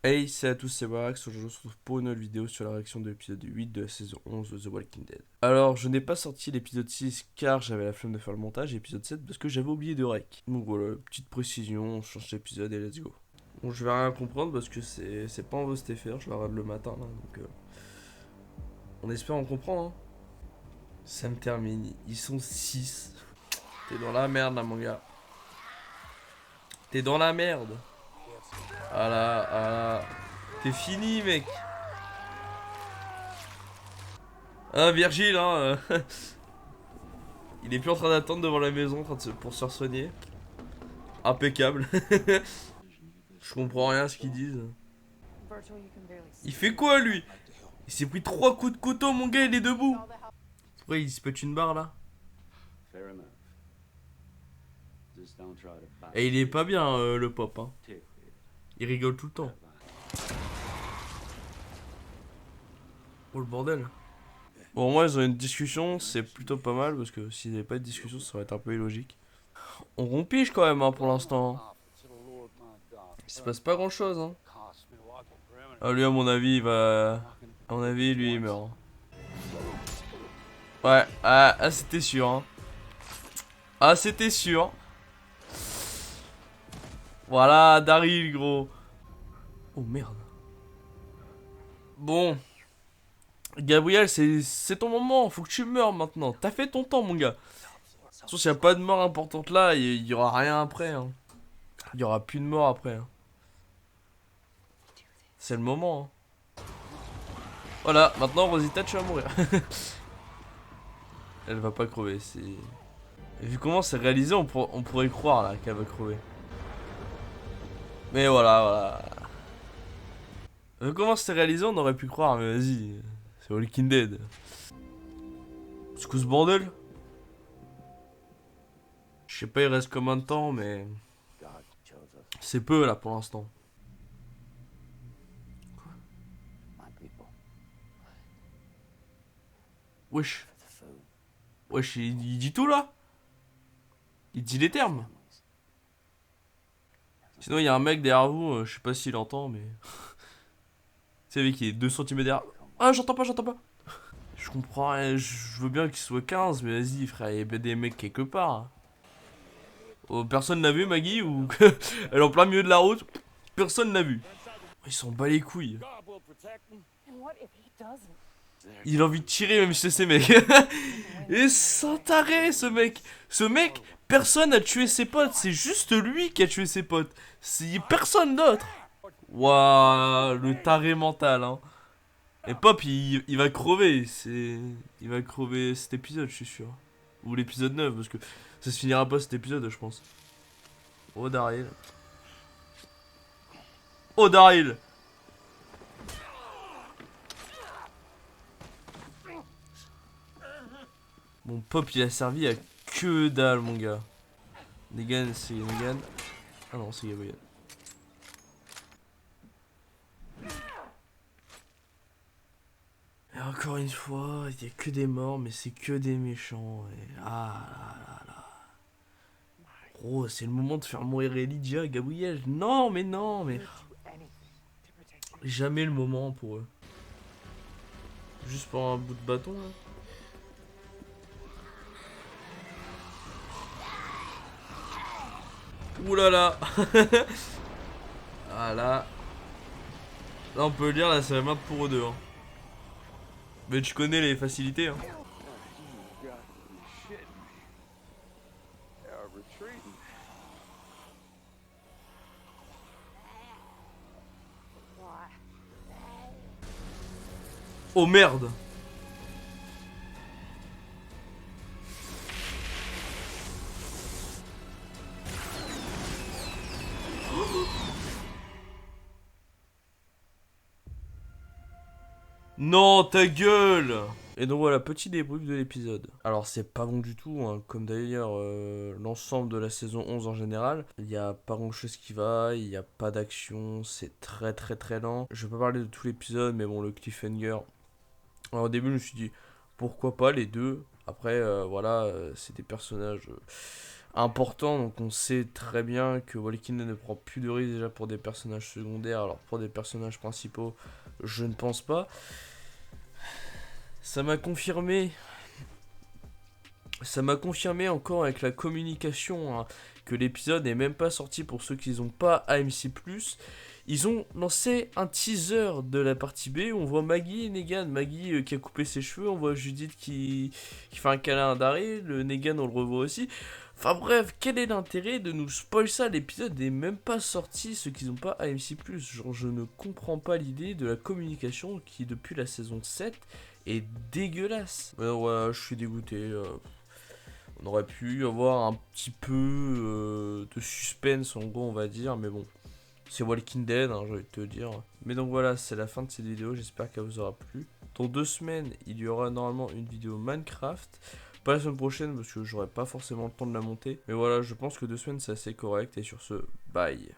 Hey, salut à tous, c'est Warax. Aujourd'hui, on se retrouve pour une nouvelle vidéo sur la réaction de l'épisode 8 de la saison 11 de The Walking Dead. Alors, je n'ai pas sorti l'épisode 6 car j'avais la flemme de faire le montage, et l'épisode 7 parce que j'avais oublié de rec. Donc voilà, petite précision, on change d'épisode et let's go. Bon, je vais rien comprendre parce que c'est pas en VOSTFR, je la regarde le matin là, donc on espère en comprendre. Hein. Ça me termine, ils sont 6. T'es dans la merde là, mon gars. T'es dans la merde. Ah là, ah là. T'es fini, mec. Ah, Virgile, hein. Il est plus en train d'attendre devant la maison pour se faire soigner. Impeccable. Je comprends rien à ce qu'ils disent. Il fait quoi lui? Il s'est pris 3 coups de couteau, mon gars, il est debout. Pourquoi il se pète une barre là? Et il est pas bien le pop, hein. Il rigole tout le temps. Oh le bordel. Bon, moi ils ont une discussion, c'est plutôt pas mal parce que s'il n'y avait pas de discussion, ça va être un peu illogique. On rompige quand même hein, pour l'instant. Hein. Il se passe pas grand chose. Hein. Ah, lui, à mon avis, il va. À mon avis, lui, il meurt. Hein. Ouais, c'était sûr. Hein. Ah, c'était sûr. Voilà, Daryl, gros. Oh merde. Bon, Gabriel, c'est ton moment. Faut que tu meurs maintenant. T'as fait ton temps, mon gars. De toute façon, s'il n'y a pas de mort importante là, il y aura rien après. Hein. Il y aura plus de mort après. Hein. C'est le moment. Hein. Voilà, maintenant, Rosita, tu vas mourir. Elle va pas crever. C'est. Et vu comment c'est réalisé, on pourrait croire là qu'elle va crever. Mais voilà, voilà. Vu comment c'est réalisé, on aurait pu croire, mais vas-y. C'est Walking Dead. C'est quoi ce bordel? Je sais pas, il reste combien de temps, mais. C'est peu là pour l'instant. Wesh. Wesh, il dit tout là? Il dit les termes. Sinon, il y a un mec derrière vous, je sais pas s'il entend, mais. C'est lui qui est 2 centimètres derrière. Ah, j'entends pas, j'entends pas. Je comprends, je veux bien qu'il soit 15, mais vas-y, frère, il y a des mecs quelque part. Hein. Oh, personne l'a vu, Maggie, ou. Elle est en plein milieu de la route. Personne l'a vu. Ils s'en bat les couilles. Il a envie de tirer même chez ces mecs. Et sans taré ce mec. Ce mec, personne a tué ses potes. C'est juste lui qui a tué ses potes. C'est personne d'autre. Waouh, le taré mental. Hein. Et Pop, il va crever. Il va crever cet épisode, je suis sûr. Ou l'épisode 9, parce que ça se finira pas cet épisode, je pense. Oh, Daryl. Oh, Daryl. Mon Pop, il a servi à que dalle, mon gars. Negan, c'est Negan. Ah non, c'est Gabriel. Et encore une fois, il n'y a que des morts, mais c'est que des méchants. Et... Ah là là là. Oh, c'est le moment de faire mourir Elijah, Gabriel. Non, mais non, mais. Jamais le moment pour eux. Juste pour un bout de bâton, là. Ouh là là. Ah là. Là, on peut le dire, là, c'est la merde pour eux deux. Hein. Mais tu connais les facilités. Hein. Oh merde. Non, ta gueule. Et donc voilà, petit débrief de l'épisode. Alors c'est pas bon du tout, hein, comme d'ailleurs l'ensemble de la saison 11 en général. Il y a pas grand chose qui va, il y a pas d'action, c'est très très très lent. Je vais pas parler de tout l'épisode, mais bon, le cliffhanger. Alors au début je me suis dit, pourquoi pas les deux. Après voilà, c'est des personnages important, donc on sait très bien que Walking Dead ne prend plus de risques déjà pour des personnages secondaires, alors pour des personnages principaux, je ne pense pas. Ça m'a confirmé, ça m'a confirmé encore avec la communication hein, que l'épisode n'est même pas sorti pour ceux qui n'ont pas AMC+. Ils ont lancé un teaser de la partie B où on voit Maggie et Negan. Maggie qui a coupé ses cheveux, on voit Judith qui fait un câlin à Daryl, le Negan on le revoit aussi. Enfin bref, quel est l'intérêt de nous spoil ça? L'épisode n'est même pas sorti, ceux qui n'ont pas AMC+. Genre je ne comprends pas l'idée de la communication qui depuis la saison 7 est dégueulasse. Ouais, je suis dégoûté. On aurait pu avoir un petit peu de suspense en gros on va dire, mais bon. C'est Walking Dead, hein, j'ai envie de te dire. Mais donc voilà, c'est la fin de cette vidéo, j'espère qu'elle vous aura plu. Dans 2 semaines, il y aura normalement une vidéo Minecraft. Pas la semaine prochaine parce que j'aurai pas forcément le temps de la monter. Mais voilà, je pense que 2 semaines c'est assez correct. Et sur ce, bye.